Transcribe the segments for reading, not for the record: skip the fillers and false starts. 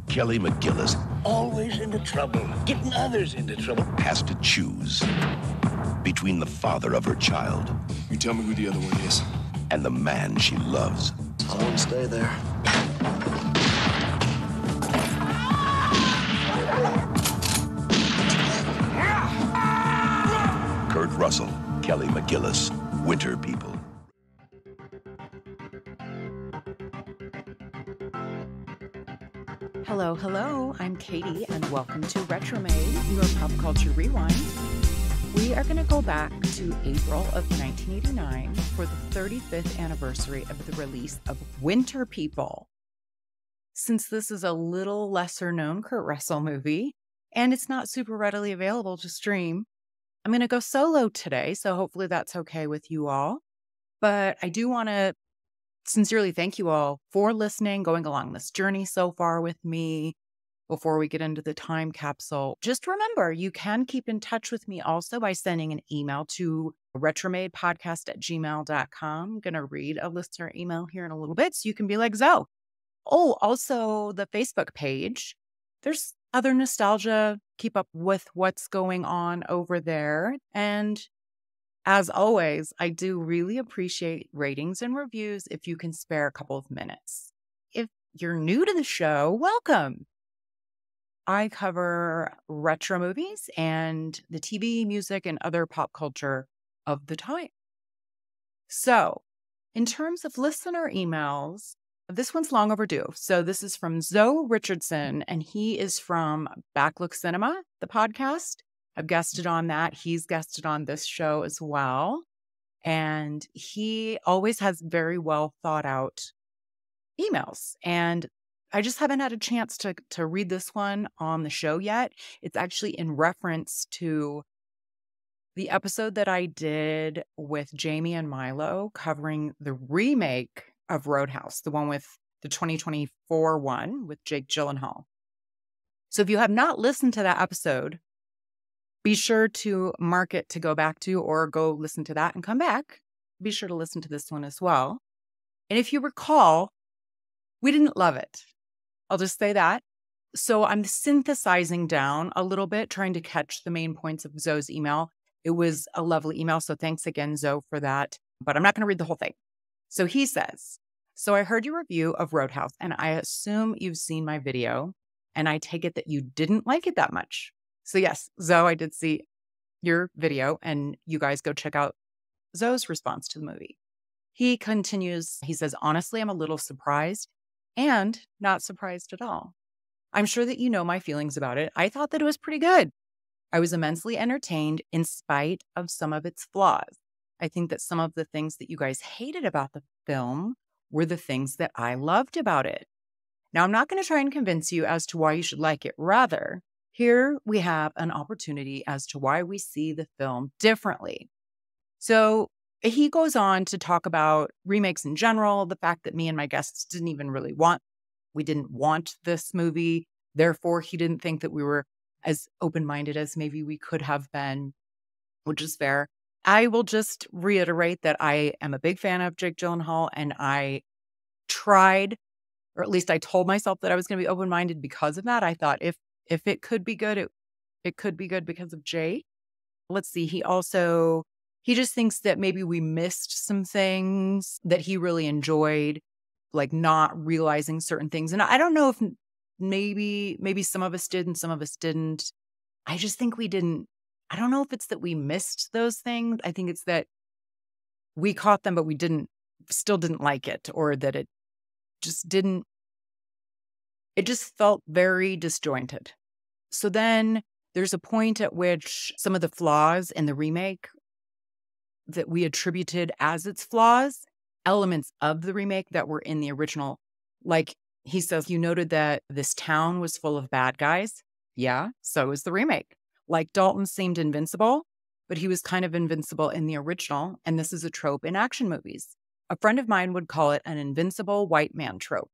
Kelly McGillis Always into trouble, getting others into trouble. has to choose between the father of her child You tell me who the other one is. and the man she loves. I won't stay there. Kurt Russell, Kelly McGillis, Winter People. Hello, hello. I'm Katie, and welcome to Retromade, your pop culture rewind. We are going to go back to April of 1989 for the 35th anniversary of the release of Winter People. Since this is a little lesser known Kurt Russell movie, and it's not super readily available to stream, I'm going to go solo today, so hopefully that's okay with you all. But I do want to sincerely thank you all for listening, going along this journey so far with me. Before we get into the time capsule, just remember, you can keep in touch with me also by sending an email to retromadepodcast@gmail.com. I'm going to read a listener email here in a little bit so you can be like Zoe. Oh, also the Facebook page. There's other nostalgia. Keep up with what's going on over there. And as always, I do really appreciate ratings and reviews if you can spare a couple of minutes. If you're new to the show, welcome. I cover retro movies and the TV, music, and other pop culture of the time. So, in terms of listener emails, this one's long overdue. So this is from Zoe Richardson, and he is from Backlook Cinema, the podcast. I've guested on that. He's guested on this show as well. And he always has very well thought out emails. And I just haven't had a chance to read this one on the show yet. It's actually in reference to the episode that I did with Jamie and Milo covering the remake of Roadhouse, the one with the 2024 one with Jake Gyllenhaal. So if you have not listened to that episode, be sure to mark it to go back to or go listen to that and come back. Be sure to listen to this one as well. And if you recall, we didn't love it. I'll just say that. So I'm synthesizing down a little bit, trying to catch the main points of Zoe's email. It was a lovely email, so thanks again, Zoe, for that. But I'm not going to read the whole thing. So he says, so I heard your review of Roadhouse, and I assume you've seen my video, and I take it that you didn't like it that much. So yes, Zoe, I did see your video, and you guys go check out Zoe's response to the movie. He continues, he says, honestly, I'm a little surprised and not surprised at all. I'm sure that you know my feelings about it. I thought that it was pretty good. I was immensely entertained in spite of some of its flaws. I think that some of the things that you guys hated about the film were the things that I loved about it. Now, I'm not going to try and convince you as to why you should like it. Rather, here we have an opportunity as to why we see the film differently. So he goes on to talk about remakes in general, the fact that me and my guests we didn't want this movie. Therefore, he didn't think that we were as open-minded as maybe we could have been, which is fair. I will just reiterate that I am a big fan of Jake Gyllenhaal, and I tried, or at least I told myself that I was going to be open-minded because of that. I thought if it could be good, it could be good because of Jake. Let's see. He just thinks that maybe we missed some things that he really enjoyed, like not realizing certain things. And I don't know if maybe some of us did and some of us didn't. I just think we didn't. I don't know if it's that we missed those things. I think it's that we caught them, but we still didn't like it, or that it just felt very disjointed. So then there's a point at which some of the flaws in the remake that we attributed as its flaws, elements of the remake that were in the original. Like he says, you noted that this town was full of bad guys. Yeah, so is the remake. Like Dalton seemed invincible, but he was kind of invincible in the original. And this is a trope in action movies. A friend of mine would call it an invincible white man trope.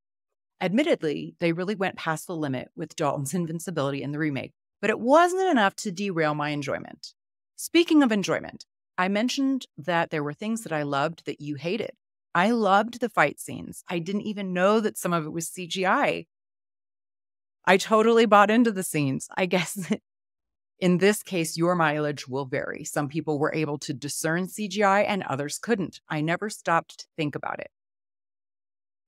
Admittedly, they really went past the limit with Dalton's invincibility in the remake, but it wasn't enough to derail my enjoyment. Speaking of enjoyment, I mentioned that there were things that I loved that you hated. I loved the fight scenes. I didn't even know that some of it was CGI. I totally bought into the scenes. I guess in this case, your mileage will vary. Some people were able to discern CGI and others couldn't. I never stopped to think about it.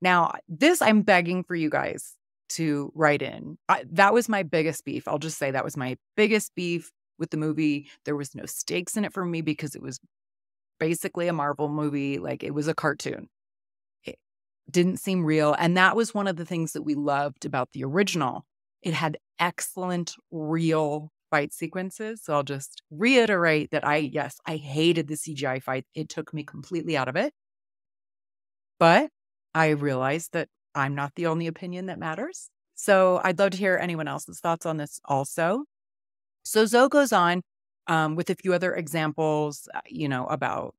Now, this I'm begging for you guys to write in. That was my biggest beef. I'll just say that was my biggest beef with the movie. There was no stakes in it for me because it was basically a Marvel movie. Like, it was a cartoon. It didn't seem real. And that was one of the things that we loved about the original. It had excellent real fight sequences. So I'll just reiterate that I hated the CGI fight. It took me completely out of it. But I realized that I'm not the only opinion that matters. So I'd love to hear anyone else's thoughts on this also. So Zoe goes on with a few other examples, about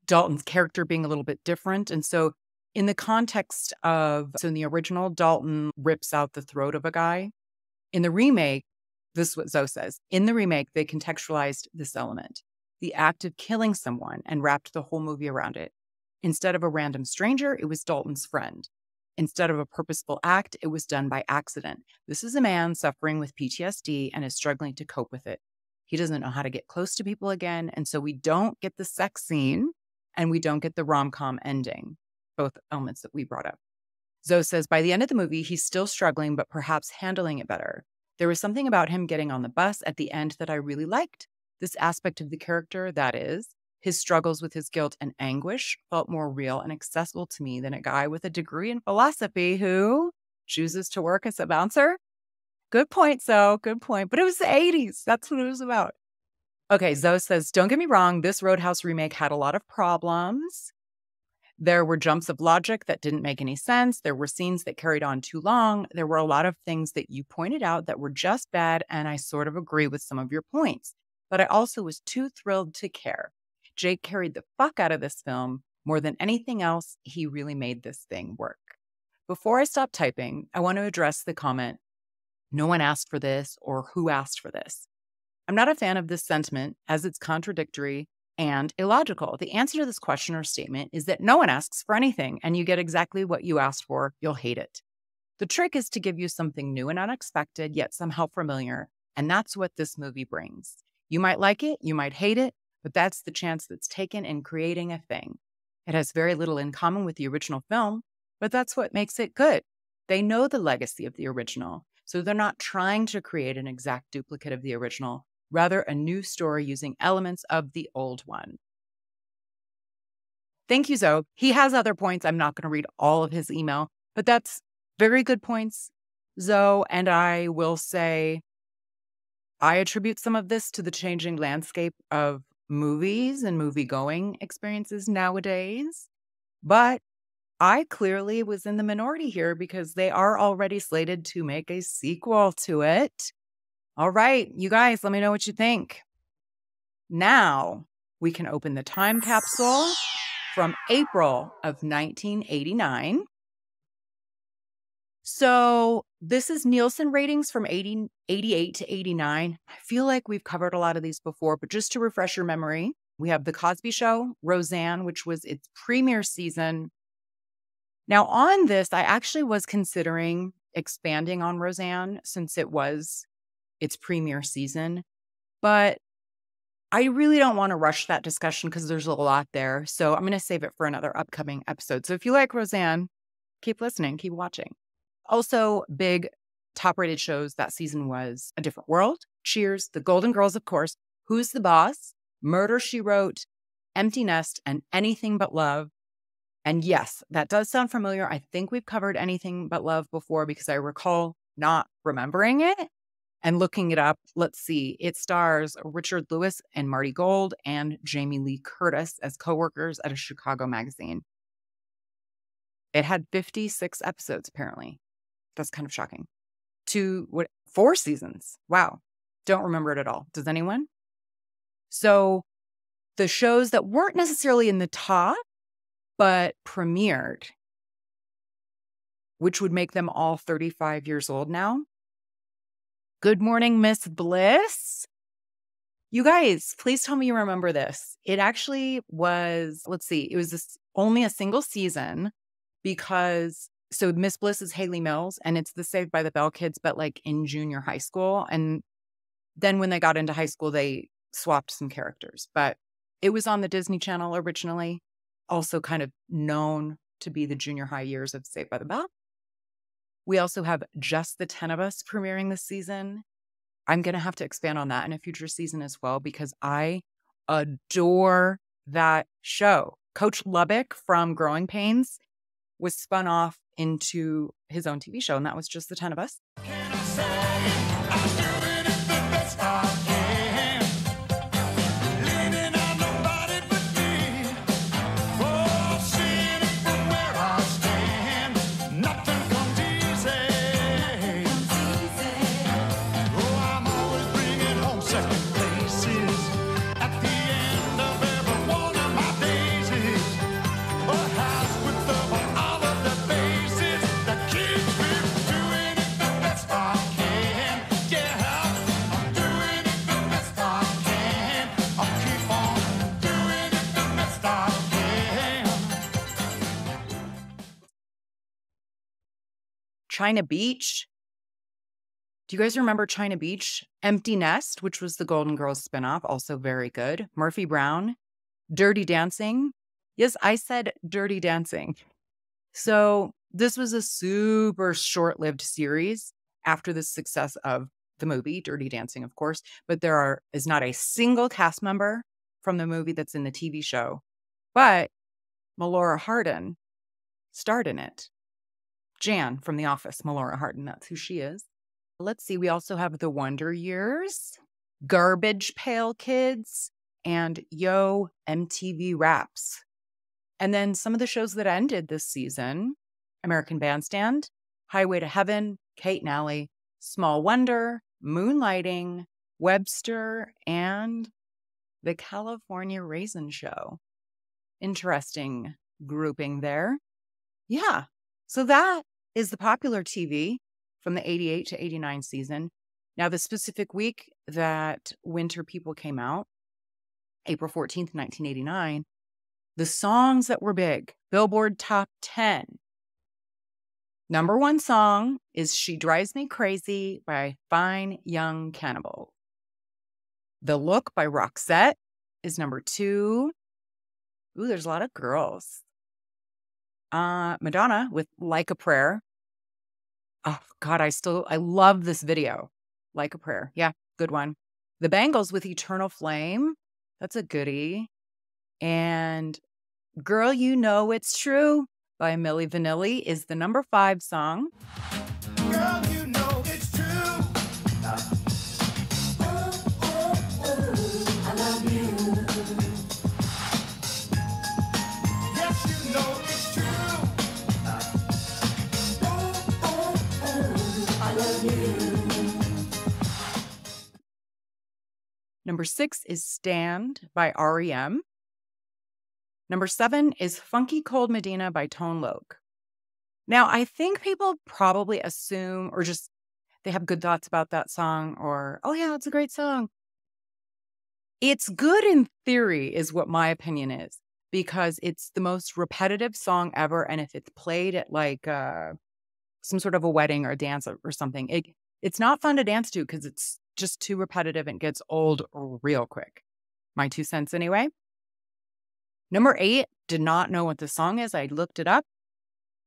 Dalton's character being a little bit different. And so in the context of, in the original, Dalton rips out the throat of a guy. In the remake, this is what Zoe says. In the remake, they contextualized this element, the act of killing someone, and wrapped the whole movie around it. Instead of a random stranger, it was Dalton's friend. Instead of a purposeful act, it was done by accident. This is a man suffering with PTSD and is struggling to cope with it. He doesn't know how to get close to people again, and so we don't get the sex scene and we don't get the rom-com ending, both elements that we brought up. Zoe says, by the end of the movie, he's still struggling, but perhaps handling it better. There was something about him getting on the bus at the end that I really liked. This aspect of the character, that is, his struggles with his guilt and anguish, felt more real and accessible to me than a guy with a degree in philosophy who chooses to work as a bouncer. Good point, Zoe. Good point. But it was the 80s. That's what it was about. Okay, Zoe says, don't get me wrong. This Roadhouse remake had a lot of problems. There were jumps of logic that didn't make any sense. There were scenes that carried on too long. There were a lot of things that you pointed out that were just bad, and I sort of agree with some of your points. But I also was too thrilled to care. Jake carried the fuck out of this film. More than anything else, he really made this thing work. Before I stop typing, I want to address the comment, no one asked for this, or who asked for this. I'm not a fan of this sentiment, as it's contradictory and illogical. The answer to this question or statement is that no one asks for anything, and you get exactly what you asked for. You'll hate it. The trick is to give you something new and unexpected, yet somehow familiar, and that's what this movie brings. You might like it, you might hate it, but that's the chance that's taken in creating a thing. It has very little in common with the original film, but that's what makes it good. They know the legacy of the original, so they're not trying to create an exact duplicate of the original, rather a new story using elements of the old one. Thank you, Zoe. He has other points. I'm not going to read all of his email, but that's very good points, Zoe. And I will say I attribute some of this to the changing landscape of movies and movie-going experiences nowadays. But I clearly was in the minority here because they are already slated to make a sequel to it. All right, you guys, let me know what you think. Now we can open the time capsule from April of 1989. So this is Nielsen ratings from 88 to 89. I feel like we've covered a lot of these before, but just to refresh your memory, we have The Cosby Show, Roseanne, which was its premiere season. Now on this, I actually was considering expanding on Roseanne since it was its premiere season, but I really don't want to rush that discussion because there's a lot there. So I'm going to save it for another upcoming episode. So if you like Roseanne, keep listening, keep watching. Also, big top-rated shows that season was A Different World, Cheers, The Golden Girls, of course, Who's the Boss, Murder, She Wrote, Empty Nest, and Anything But Love. And yes, that does sound familiar. I think we've covered Anything But Love before because I recall not remembering it and looking it up. Let's see. It stars Richard Lewis and Marty Gold and Jamie Lee Curtis as coworkers at a Chicago magazine. It had 56 episodes, apparently. That's kind of shocking. 4 seasons. Wow. Don't remember it at all. Does anyone? So the shows that weren't necessarily in the top, but premiered, which would make them all 35 years old now. Good Morning, Miss Bliss. You guys, please tell me you remember this. It actually was, it was only a single season because So Miss Bliss is Haley Mills, and it's the Saved by the Bell kids, but like in junior high school. And then when they got into high school, they swapped some characters. But it was on the Disney Channel originally, also kind of known to be the junior high years of Saved by the Bell. We also have Just the 10 of Us premiering this season. I'm going to have to expand on that in a future season as well because I adore that show. Coach Lubbock from Growing Pains was spun off into his own TV show, and that was Just the 10 of Us. China Beach. Do you guys remember China Beach? Empty Nest, which was the Golden Girls spinoff, also very good. Murphy Brown, Dirty Dancing. Yes, I said Dirty Dancing. So this was a super short-lived series after the success of the movie, Dirty Dancing, of course. But there is not a single cast member from the movie that's in the TV show. But Melora Hardin starred in it. Jan from The Office, Melora Hardin, that's who she is. Let's see, we also have The Wonder Years, Garbage Pail Kids, and Yo MTV Raps. And then some of the shows that ended this season, American Bandstand, Highway to Heaven, Kate and Allie, Small Wonder, Moonlighting, Webster, and The California Raisin Show. Interesting grouping there. Yeah, so that is the popular TV from the 88 to 89 season. Now, the specific week that Winter People came out, April 14th, 1989, the songs that were big, Billboard Top 10. Number one song is She Drives Me Crazy by Fine Young Cannibal. The Look by Roxette is number 2. Ooh, there's a lot of girls. Madonna with Like a Prayer. Oh, God, I love this video. Like a Prayer. Yeah, good one. The Bangles with Eternal Flame. That's a goodie. And Girl, You Know It's True by Milli Vanilli is the number 5 song. Girl, you know it's true. I love you. Yes, you know it's true. I love you. Number 6 is Stand by REM. Number 7 is Funky Cold Medina by Tone Loc. Now, I think people probably assume or just they have good thoughts about that song or, oh, yeah, it's a great song. It's good in theory is what my opinion is because it's the most repetitive song ever. And if it's played at like some sort of a wedding or a dance or something, it's not fun to dance to because it's just too repetitive and gets old real quick. My 2 cents anyway. Number 8, did not know what the song is. I looked it up.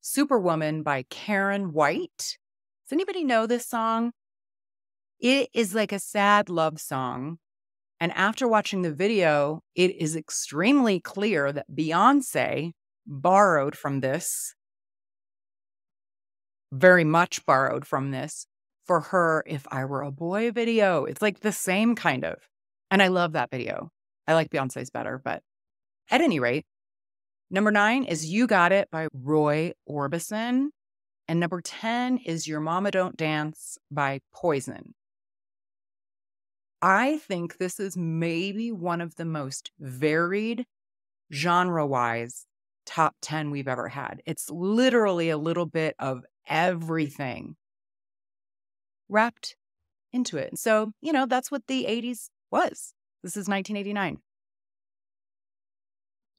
Superwoman by Karen White. Does anybody know this song? It is like a sad love song. And after watching the video, it is extremely clear that Beyonce borrowed from this, very much borrowed from this, for her If I Were a Boy video. It's like the same kind of. And I love that video. I like Beyonce's better, but at any rate, number 9 is You Got It by Roy Orbison. And number 10 is Your Mama Don't Dance by Poison. I think this is maybe one of the most varied genre-wise top 10 we've ever had. It's literally a little bit of everything wrapped into it. So, that's what the 80s was. This is 1989.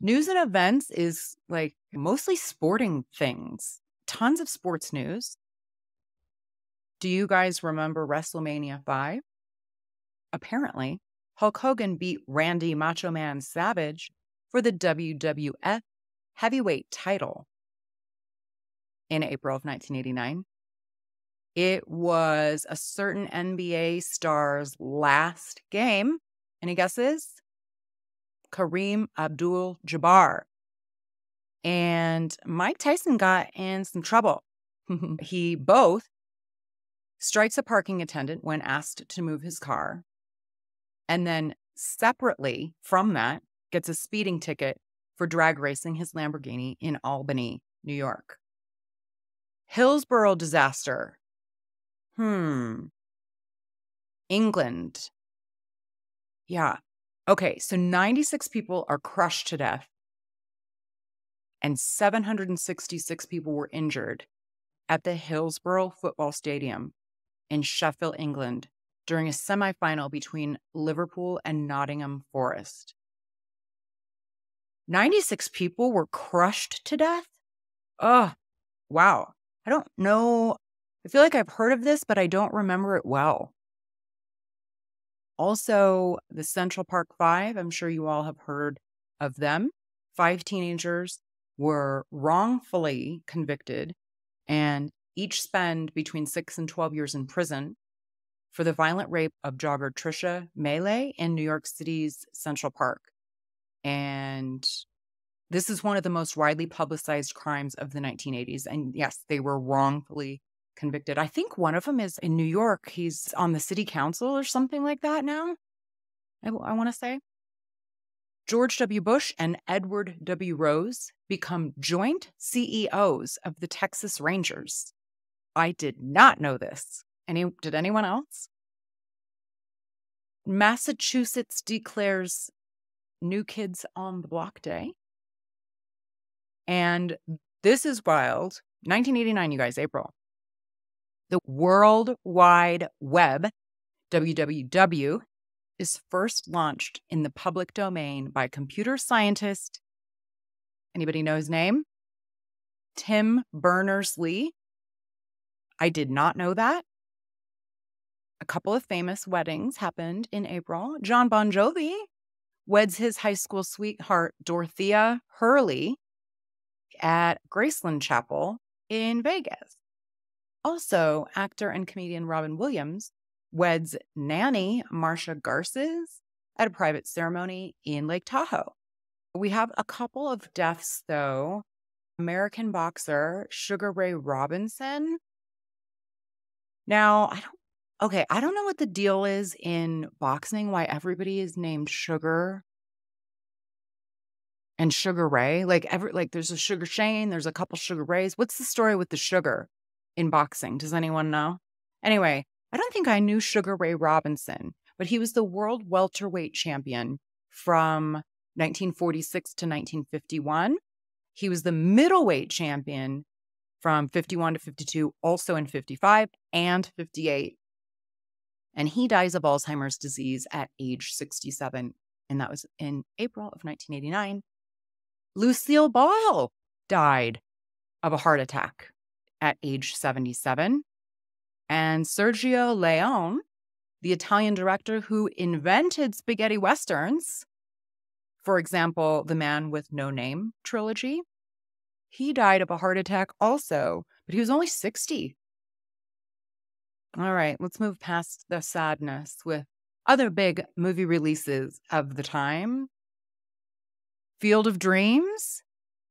News and events is like mostly sporting things tons of sports news. Do you guys remember WrestleMania 5? Apparently, Hulk Hogan beat Randy Macho Man Savage for the WWF heavyweight title in April of 1989. It was a certain NBA star's last game. Any guesses? Kareem Abdul-Jabbar. And Mike Tyson got in some trouble. He both strikes a parking attendant when asked to move his car, and then separately from that gets a speeding ticket for drag racing his Lamborghini in Albany, New York. Hillsborough disaster. England. Yeah. Okay, so 96 people are crushed to death and 766 people were injured at the Hillsborough Football Stadium in Sheffield, England, during a semifinal between Liverpool and Nottingham Forest. 96 people were crushed to death? Oh, wow. I don't know. I feel like I've heard of this, but I don't remember it well. Also, the Central Park Five, I'm sure you all have heard of them. 5 teenagers were wrongfully convicted and each spend between 6 and 12 years in prison for the violent rape of jogger Tricia Melee in New York City's Central Park. And this is one of the most widely publicized crimes of the 1980s. And yes, they were wrongfully convicted. I think one of them is in New York. He's on the city council or something like that now, I want to say. George W. Bush and Edward W. Rose become joint CEOs of the Texas Rangers. I did not know this. Did anyone else? Massachusetts declares New Kids on the Block Day. And this is wild. 1989, you guys, April. The World Wide Web, WWW, is first launched in the public domain by computer scientist, anybody know his name? Tim Berners-Lee. I did not know that. A couple of famous weddings happened in April. John Bon Jovi weds his high school sweetheart, Dorothea Hurley, at Graceland Chapel in Vegas. Also, actor and comedian Robin Williams weds nanny Marcia Garces at a private ceremony in Lake Tahoe. We have a couple of deaths, though. American boxer Sugar Ray Robinson. Now, I don't know what the deal is in boxing, why everybody is named Sugar and Sugar Ray. Like there's a Sugar Shane, there's a couple Sugar Rays. What's the story with the sugar in boxing? Does anyone know? Anyway, I don't think I knew Sugar Ray Robinson, but he was the world welterweight champion from 1946 to 1951. He was the middleweight champion from 51 to 52, also in 55 and 58. And he dies of Alzheimer's disease at age 67. And that was in April of 1989. Lucille Ball died of a heart attack at age 77. And Sergio Leone, the Italian director who invented spaghetti westerns, for example, The Man with No Name trilogy, he died of a heart attack also, but he was only 60. All right, let's move past the sadness with other big movie releases of the time. Field of Dreams,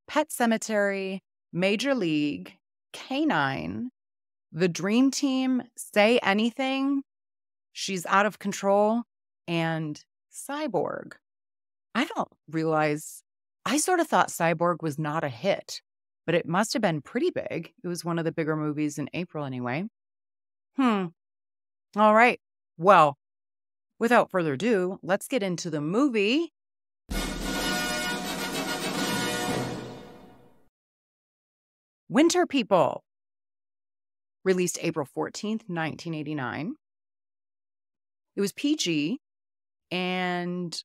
Pet Sematary, Major League, K-9, The Dream Team, Say Anything, She's Out of Control, and Cyborg. I don't realize, I sort of thought Cyborg was not a hit, but it must have been pretty big. It was one of the bigger movies in April anyway. All right. Well, without further ado, let's get into the movie. Winter People, released April 14th, 1989. It was PG, and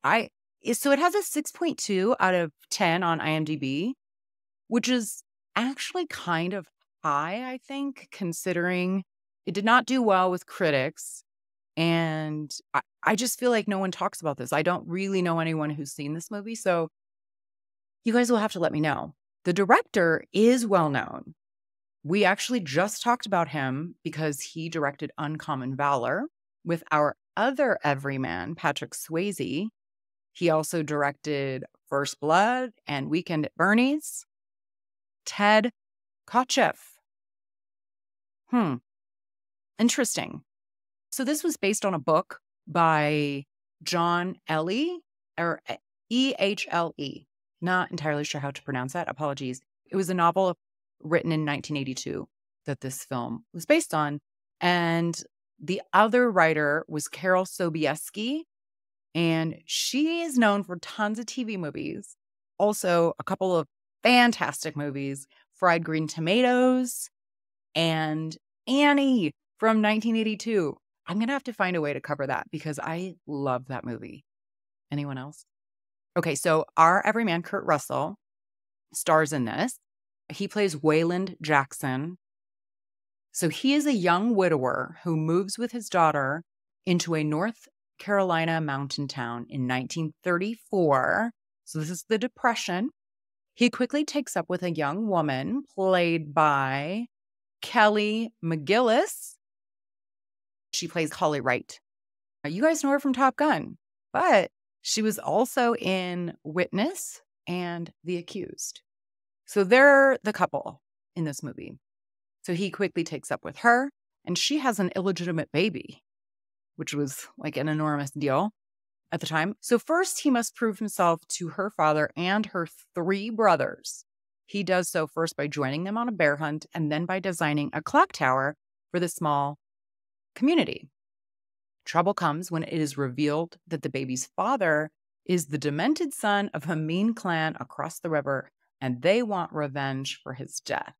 so it has a 6.2 out of 10 on IMDb, which is actually kind of high, I think, considering it did not do well with critics. And I just feel like no one talks about this. I don't really know anyone who's seen this movie. So you guys will have to let me know. The director is well known. We actually just talked about him because he directed Uncommon Valor with our other everyman, Patrick Swayze. He also directed First Blood and Weekend at Bernie's. Ted Kotcheff. Interesting. So this was based on a book by John Ellie, or Ehle. Not entirely sure how to pronounce that. Apologies. It was a novel written in 1982 that this film was based on. And the other writer was Carol Sobieski, and she is known for tons of TV movies. Also, a couple of fantastic movies, Fried Green Tomatoes and Annie from 1982. I'm going to have to find a way to cover that because I love that movie. Anyone else? Okay, so our everyman, Kurt Russell, stars in this. He plays Wayland Jackson. So he is a young widower who moves with his daughter into a North Carolina mountain town in 1934. So this is the Depression. He quickly takes up with a young woman played by Kelly McGillis. She plays Holly Wright. You guys know her from Top Gun, but she was also in Witness and The Accused. So they're the couple in this movie. So he quickly takes up with her, and she has an illegitimate baby, which was like an enormous deal at the time. So first, he must prove himself to her father and her 3 brothers. He does so first by joining them on a bear hunt and then by designing a clock tower for the small community. Trouble comes when it is revealed that the baby's father is the demented son of a mean clan across the river, and they want revenge for his death.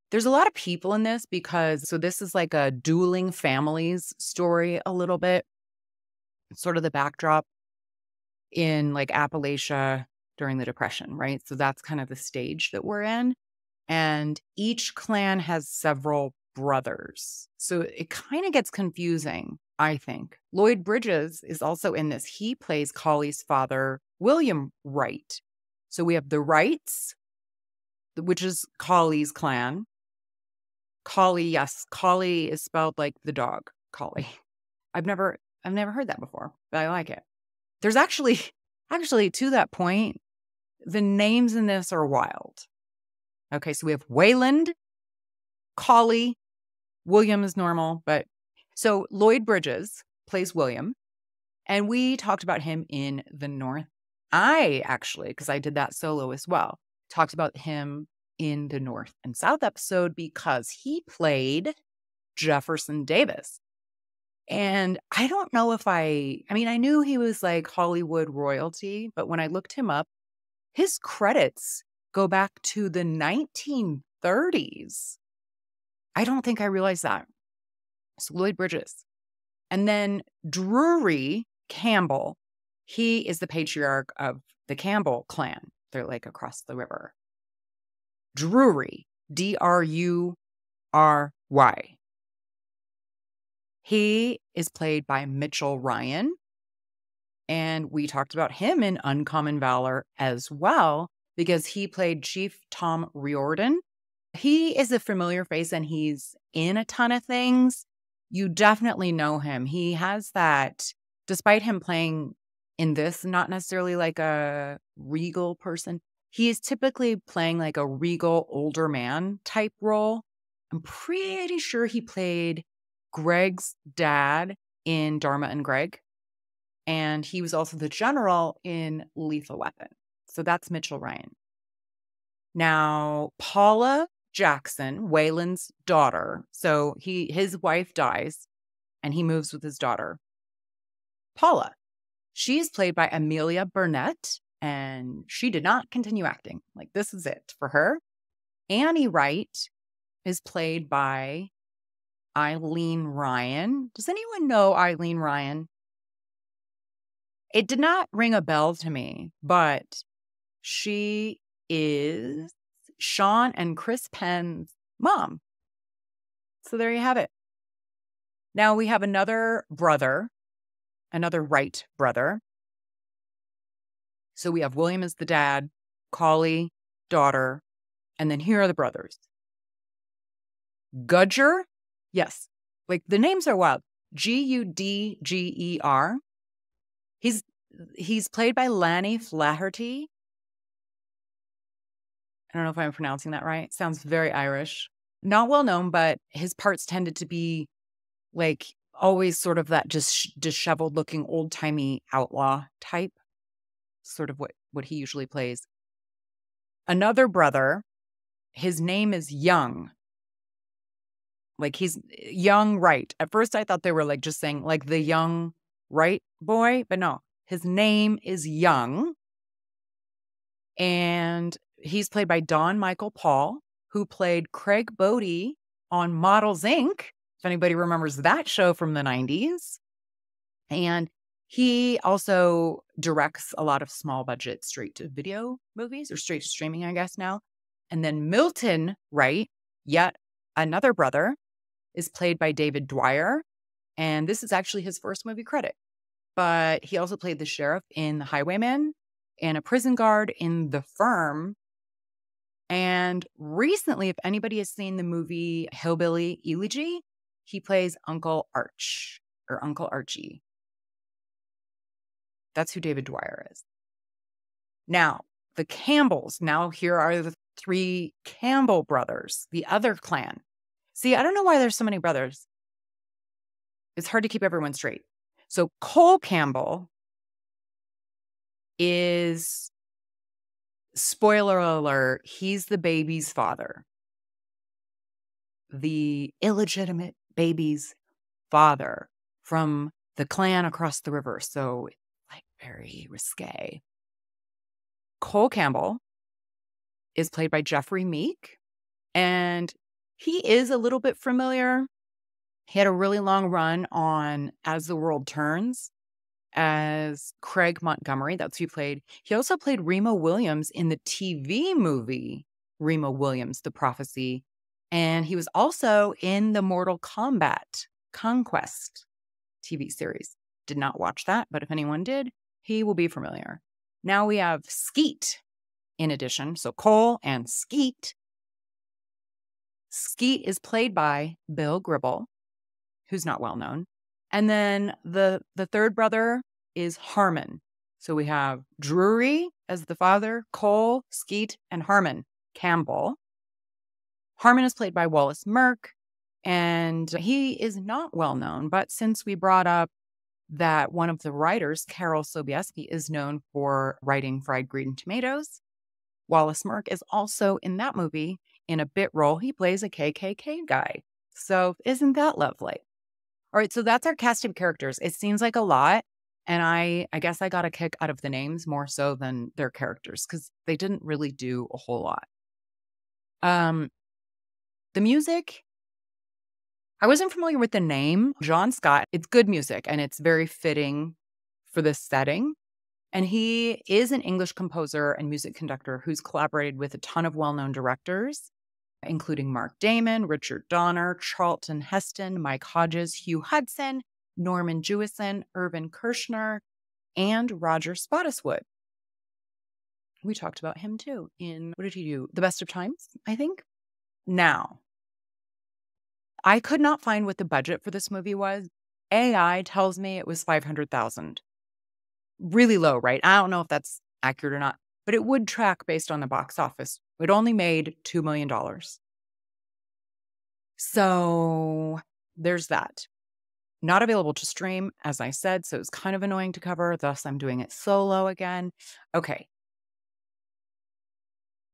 There's a lot of people in this because, so this is like a dueling families story a little bit. It's sort of the backdrop in like Appalachia during the Depression, right? So that's kind of the stage that we're in. And each clan has several brothers. So it kind of gets confusing, I think. Lloyd Bridges is also in this. He plays Colley's father, William Wright. So we have the Wrights, which is Colley's clan. Colley, yes, Colley is spelled like the dog, Colley. I've never heard that before, but I like it. There's actually to that point, the names in this are wild. Okay, so we have Wayland, Colley, William is normal, but so Lloyd Bridges plays William, and we talked about him in The North. I actually, because I did that solo as well, talked about him in the North and South episode because he played Jefferson Davis. And I don't know if I knew he was like Hollywood royalty, but when I looked him up, his credits go back to the 1930s. I don't think I realized that. So Lloyd Bridges. And then Drury Campbell, he is the patriarch of the Campbell clan. They're like across the river. Drury, Drury. He is played by Mitchell Ryan. And we talked about him in Uncommon Valor as well, because he played Chief Tom Riordan. He is a familiar face and he's in a ton of things. You definitely know him. He has that, despite him playing in this, not necessarily like a regal person, he is typically playing like a regal older man type role. I'm pretty sure he played Greg's dad in Dharma and Greg. And he was also the general in Lethal Weapon. So that's Mitchell Ryan. Now, Paula Jackson, Wayland's daughter. So his wife dies and he moves with his daughter. Paula, she is played by Amelia Burnett, and she did not continue acting. Like, this is it for her. Annie Wright is played by Eileen Ryan. Does anyone know Eileen Ryan? It did not ring a bell to me, but she is Sean and Chris Penn's mom. So there you have it. Now we have another brother, another Wright brother. So we have William as the dad, Collie, daughter, and then here are the brothers. Gudger, yes, like the names are wild. Gudger. He's played by Lanny Flaherty. I don't know if I'm pronouncing that right. Sounds very Irish. Not well known, but his parts tended to be like always sort of that just disheveled looking old timey outlaw type, sort of what he usually plays. Another brother, his name is Young. Like he's Young Wright. At first I thought they were like just saying like the young Wright boy, but no, his name is Young. And he's played by Don Michael Paul, who played Craig Bodie on Models Inc., if anybody remembers that show from the 90s. And he also directs a lot of small budget straight to video movies, or straight to streaming, I guess now. And then Milton Wright, yet another brother, is played by David Dwyer. And this is actually his first movie credit. But he also played the sheriff in The Highwayman and a prison guard in The Firm. And recently, if anybody has seen the movie Hillbilly Elegy, he plays Uncle Arch or Uncle Archie. That's who David Dwyer is. Now, the Campbells. Now, here are the three Campbell brothers, the other clan. See, I don't know why there's so many brothers. It's hard to keep everyone straight. So Cole Campbell is, spoiler alert, he's the baby's father. The illegitimate baby's father from the clan across the river. So like very risque. Cole Campbell is played by Jeffrey Meek, and he is a little bit familiar. He had a really long run on As the World Turns as Craig Montgomery. That's who he played. He also played Remo Williams in the TV movie Remo Williams, The Prophecy. And he was also in the Mortal Kombat Conquest TV series. Did not watch that, but if anyone did, he will be familiar. Now we have Skeet in addition. So Cole and Skeet. Skeet is played by Bill Gribble, who's not well known. And then the third brother is Harmon. So we have Drury as the father, Cole, Skeet, and Harmon Campbell. Harmon is played by Wallace Merck, and he is not well known, but since we brought up that one of the writers, Carol Sobieski, is known for writing Fried Green Tomatoes, Wallace Merck is also in that movie in a bit role. He plays a KKK guy. So isn't that lovely? All right, so that's our cast of characters. It seems like a lot, and I guess I got a kick out of the names more so than their characters because they didn't really do a whole lot. The music, I wasn't familiar with the name. John Scott, it's good music, and it's very fitting for this setting. And he is an English composer and music conductor who's collaborated with a ton of well-known directors, including Mark Damon, Richard Donner, Charlton Heston, Mike Hodges, Hugh Hudson, Norman Jewison, Irvin Kershner, and Roger Spottiswoode. We talked about him too in, what did he do? The Best of Times, I think. Now, I could not find what the budget for this movie was. AI tells me it was $500,000. Really low, right? I don't know if that's accurate or not, but it would track based on the box office. It only made $2 million. So there's that. Not available to stream, as I said, so it's kind of annoying to cover. Thus, I'm doing it solo again. Okay.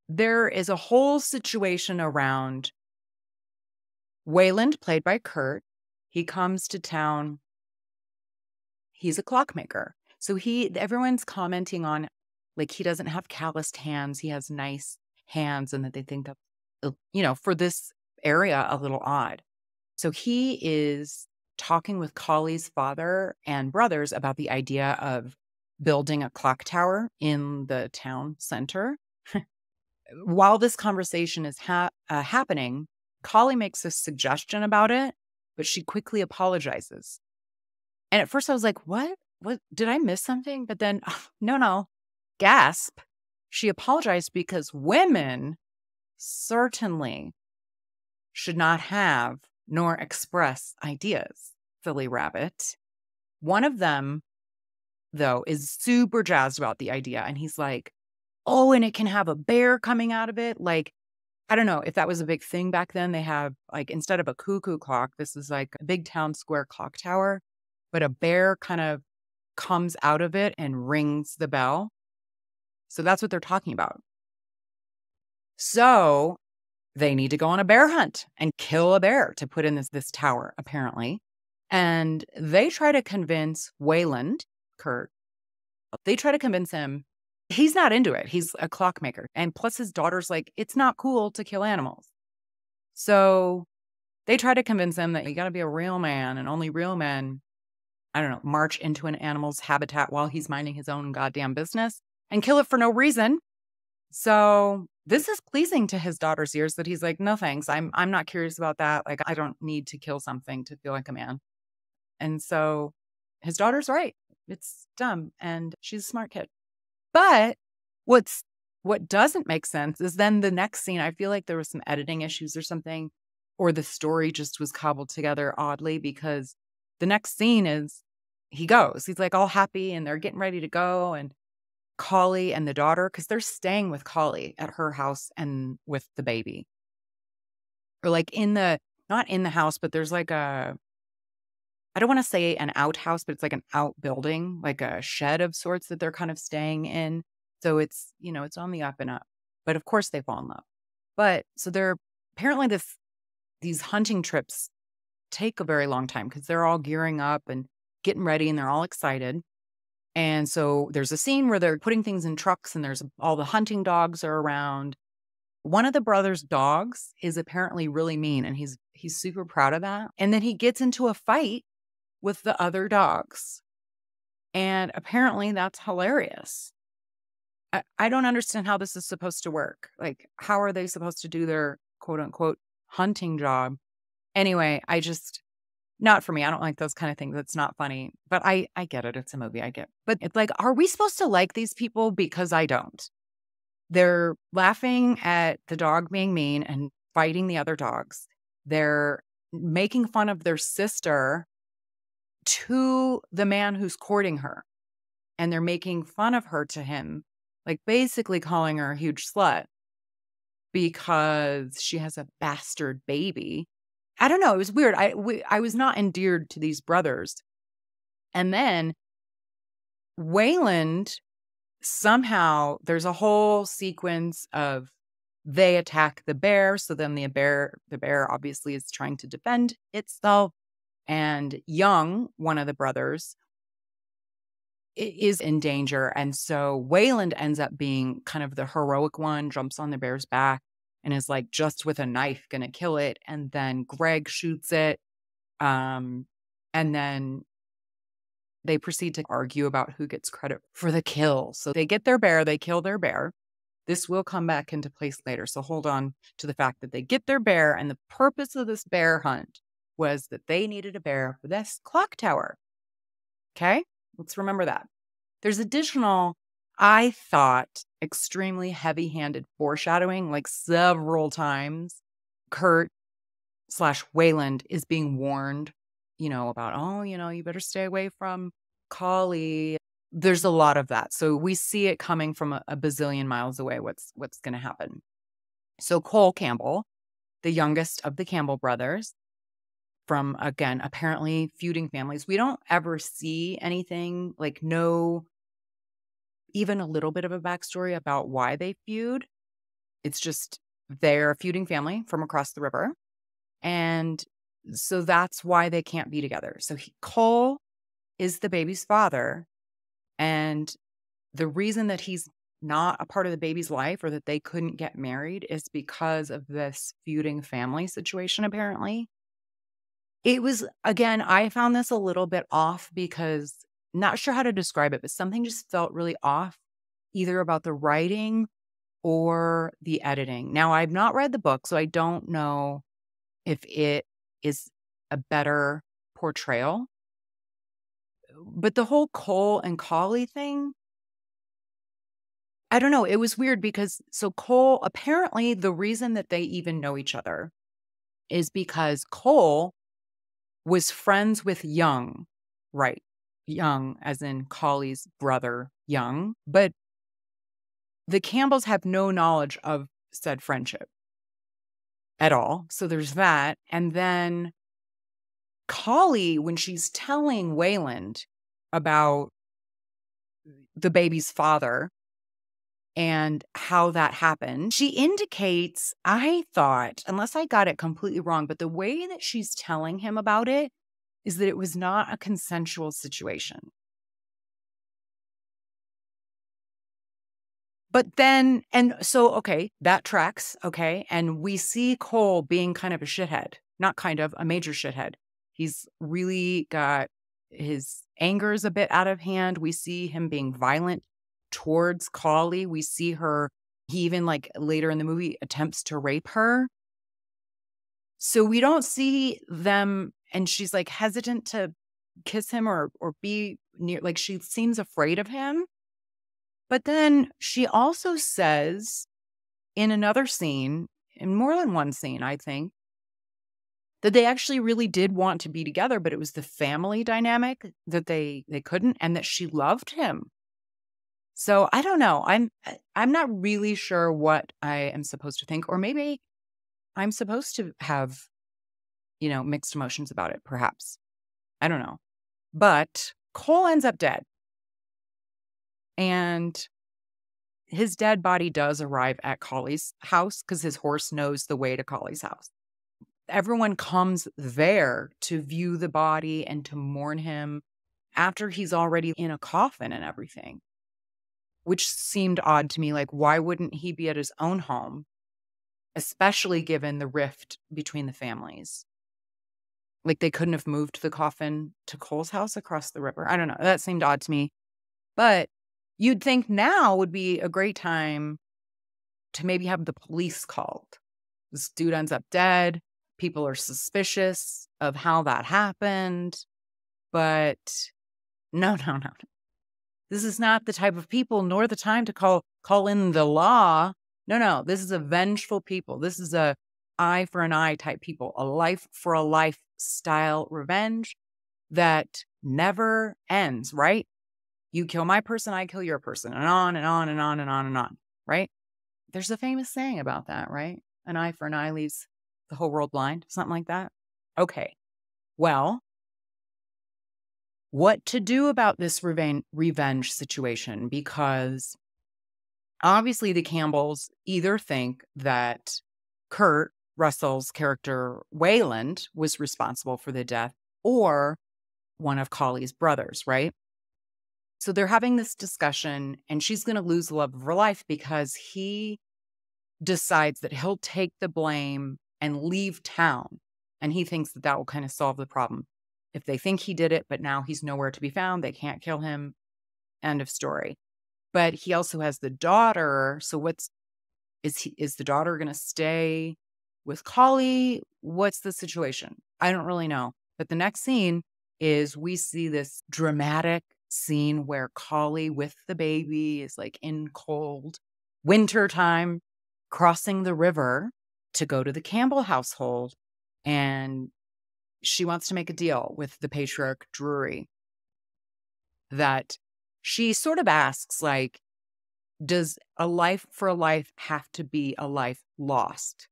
There is a whole situation around Wayland, played by Kurt. He comes to town. He's a clockmaker. So everyone's commenting on, like, he doesn't have calloused hands. He has nice hands, and that they think that, for this area, a little odd. So he is talking with Collie's father and brothers about the idea of building a clock tower in the town center. while this conversation is happening, Collie makes a suggestion about it, but she quickly apologizes. And at first I was like, what? What? Did I miss something? But then, no, gasp. She apologized because women certainly should not have nor express ideas, silly rabbit. One of them, though, is super jazzed about the idea. And he's like, oh, and it can have a bear coming out of it. Like, I don't know if that was a big thing back then. They have, like, instead of a cuckoo clock, this is like a big town square clock tower, but a bear kind of comes out of it and rings the bell. So that's what they're talking about. So they need to go on a bear hunt and kill a bear to put in this tower, apparently. And they try to convince Wayland, Kurt, they try to convince him. He's not into it. He's a clockmaker. And plus his daughter's like, it's not cool to kill animals. So they try to convince him that you got to be a real man and only real men, I don't know, march into an animal's habitat while he's minding his own goddamn business and kill it for no reason. So this is pleasing to his daughter's ears that he's like, no, thanks. I'm not curious about that. Like, I don't need to kill something to feel like a man. And so his daughter's right. It's dumb. And she's a smart kid. But what doesn't make sense is then the next scene, I feel like there was some editing issues or something, or the story just was cobbled together oddly, because the next scene is he goes. He's like all happy and they're getting ready to go. And Collie and the daughter, because they're staying with Collie at her house and with the baby. Or like not in the house, but there's like I don't want to say an outhouse, but it's like an outbuilding, like a shed of sorts that they're kind of staying in. So it's, it's on the up and up. But of course they fall in love. But so they're apparently these hunting trips take a very long time because they're all gearing up and getting ready and they're all excited. And so there's a scene where they're putting things in trucks and there's all the hunting dogs are around. One of the brothers' dogs is apparently really mean and he's super proud of that. And then he gets into a fight with the other dogs. And apparently that's hilarious. I don't understand how this is supposed to work. Like, how are they supposed to do their quote unquote hunting job? Anyway, not for me. I don't like those kind of things. It's not funny, but I get it. It's a movie. I get, but it's like, are we supposed to like these people? Because I don't. They're laughing at the dog being mean and fighting the other dogs. They're making fun of their sister to the man who's courting her. And they're making fun of her to him, like basically calling her a huge slut because she has a bastard baby. I don't know. It was weird. I was not endeared to these brothers. And then Wayland, somehow there's a whole sequence of they attack the bear. So then the bear obviously is trying to defend itself. And Young, one of the brothers, is in danger. And so Wayland ends up being kind of the heroic one, jumps on the bear's back and is like just with a knife going to kill it. And then Greg shoots it. And then they proceed to argue about who gets credit for the kill. So they get their bear, they kill their bear. This will come back into place later. So hold on to the fact that they get their bear. And the purpose of this bear hunt was that they needed a bear for this clock tower. Okay? Let's remember that. There's additional, I thought, extremely heavy-handed foreshadowing, like several times. Kurt/Wayland is being warned, about, you better stay away from Collie. There's a lot of that. So we see it coming from a bazillion miles away, what's going to happen. So Cole Campbell, the youngest of the Campbell brothers, from, again, apparently feuding families. We don't ever see anything, like even a little bit of a backstory about why they feud. It's just they're a feuding family from across the river. And so that's why they can't be together. So Cole is the baby's father. And the reason that he's not a part of the baby's life or that they couldn't get married is because of this feuding family situation, apparently. It was, again, I found this a little bit off because not sure how to describe it, but something just felt really off, either about the writing or the editing. Now, I've not read the book, so I don't know if it is a better portrayal. But the whole Cole and Collie thing, I don't know. It was weird because so Cole, apparently the reason that they even know each other is because Cole was friends with Young, right? Young, as in Collie's brother, Young. But the Campbells have no knowledge of said friendship at all. So there's that. And then Collie, when she's telling Wayland about the baby's father and how that happened, she indicates, I thought, unless I got it completely wrong, but the way that she's telling him about it is that it was not a consensual situation. But then, and so, okay, that tracks, okay? And we see Cole being kind of a shithead, not kind of, a major shithead. He's really got his anger is a bit out of hand. We see him being violent towards Collie. We see her, he even like later in the movie attempts to rape her. So we don't see them, and she's like hesitant to kiss him or be near, like she seems afraid of him. But then she also says in another scene, in more than one scene, I think, that they actually really did want to be together, but it was the family dynamic that they couldn't, and that she loved him. So I don't know. I'm not really sure what I am supposed to think, or maybe I'm supposed to have, mixed emotions about it, perhaps. I don't know. But Cole ends up dead. And his dead body does arrive at Collie's house because his horse knows the way to Collie's house. Everyone comes there to view the body and to mourn him after he's already in a coffin and everything, which seemed odd to me. Like, why wouldn't he be at his own home, especially given the rift between the families? Like, they couldn't have moved the coffin to Cole's house across the river. I don't know. That seemed odd to me. But you'd think now would be a great time to maybe have the police called. This dude ends up dead. People are suspicious of how that happened. But no. This is not the type of people, nor the time to call in the law. No. This is a vengeful people. This is a eye for an eye type people. A life for a life style revenge that never ends, right? You kill my person, I kill your person, and on and on and on and on and on, right? There's a famous saying about that, right? An eye for an eye leaves the whole world blind, something like that. Okay, well, what to do about this revenge situation? Because obviously the Campbells either think that Kurt Russell's character, Wayland, was responsible for the death, or one of Collie's brothers, right? So they're having this discussion, and she's going to lose the love of her life because he decides that he'll take the blame and leave town. And he thinks that that will kind of solve the problem. If they think he did it, but now he's nowhere to be found, they can't kill him. End of story. But he also has the daughter. So is the daughter going to stay with Collie? What's the situation? I don't really know. But the next scene is we see this dramatic scene where Collie with the baby is like in cold winter time crossing the river to go to the Campbell household, and she wants to make a deal with the patriarch Drury that she sort of asks, like, does a life for a life have to be a life lost?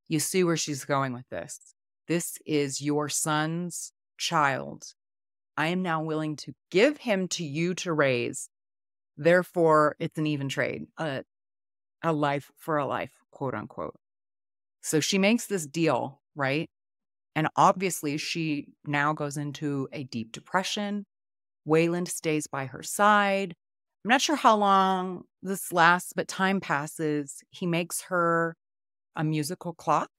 You see where she's going with this. This is your son's child. I am now willing to give him to you to raise. Therefore, it's an even trade, a life for a life, quote unquote. So she makes this deal, right? And obviously she now goes into a deep depression. Wayland stays by her side. I'm not sure how long this lasts, but time passes. He makes her a musical clock.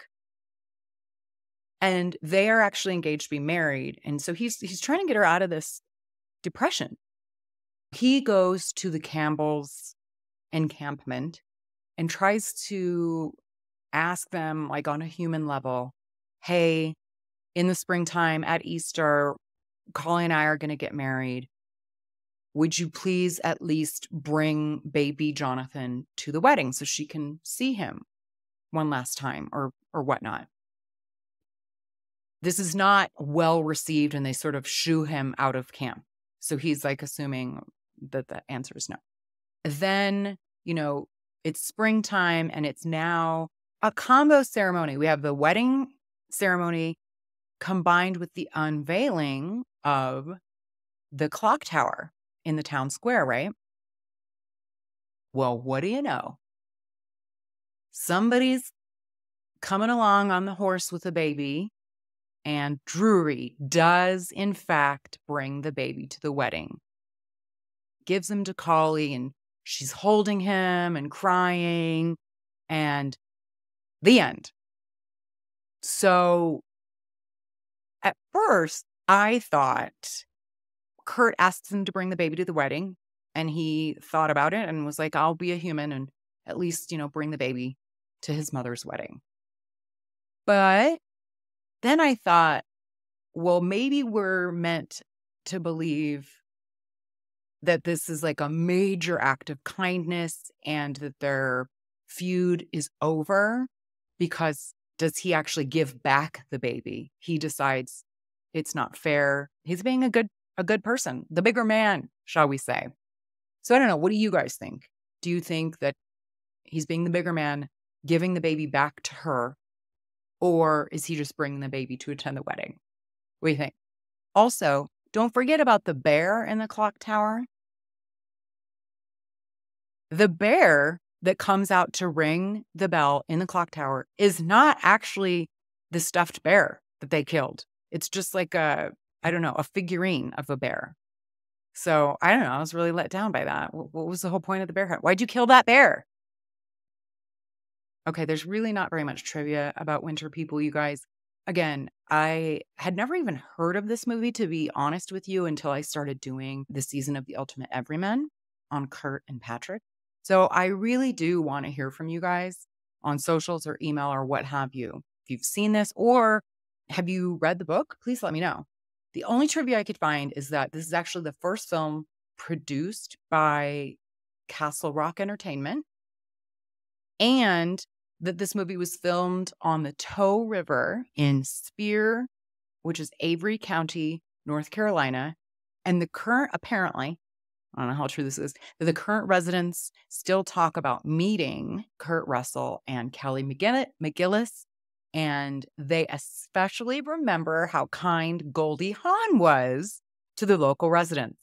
And they are actually engaged to be married. And so he's trying to get her out of this depression. He goes to the Campbells' encampment and tries to ask them, like on a human level, hey, in the springtime at Easter, Collie and I are going to get married. Would you please at least bring baby Jonathan to the wedding so she can see him one last time or whatnot? This is not well received, and they sort of shoo him out of camp. So he's like assuming that the answer is no. Then, it's springtime and it's now a combo ceremony. We have the wedding ceremony combined with the unveiling of the clock tower in the town square, right? Well, what do you know? Somebody's coming along on the horse with a baby, and Drury does, in fact, bring the baby to the wedding. Gives him to Collie, and she's holding him and crying, and the end. So at first, I thought Kurt asked him to bring the baby to the wedding, and he thought about it and was like, I'll be a human and at least, bring the baby to his mother's wedding. But then I thought, well, maybe we're meant to believe that this is like a major act of kindness and that their feud is over, because does he actually give back the baby? He decides it's not fair. He's being a good person, the bigger man, shall we say. So I don't know. What do you guys think? Do you think that he's being the bigger man, giving the baby back to her, or is he just bringing the baby to attend the wedding? What do you think? Also, don't forget about the bear in the clock tower. The bear that comes out to ring the bell in the clock tower is not actually the stuffed bear that they killed. It's just like a figurine of a bear. So I don't know. I was really let down by that. What was the whole point of the bear hunt? Why'd you kill that bear? Okay, there's really not very much trivia about Winter People, you guys. Again, I had never even heard of this movie, to be honest with you, until I started doing the season of The Ultimate Everyman on Kurt and Patrick. So I really do want to hear from you guys on socials or email or what have you. If you've seen this or have you read the book, please let me know. The only trivia I could find is that this is actually the first film produced by Castle Rock Entertainment, and that this movie was filmed on the Tow River in Spear, which is Avery County, North Carolina. And apparently, I don't know how true this is, that the current residents still talk about meeting Kurt Russell and Kelly McGillis, and they especially remember how kind Goldie Hawn was to the local residents.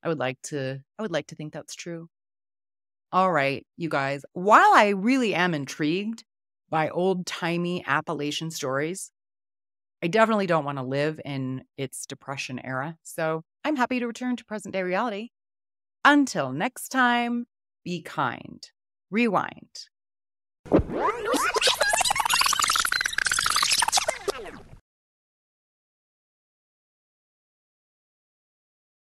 I would like to think that's true. All right, you guys, while I really am intrigued by old-timey Appalachian stories, I definitely don't want to live in its Depression era, so I'm happy to return to present-day reality. Until next time, be kind, rewind,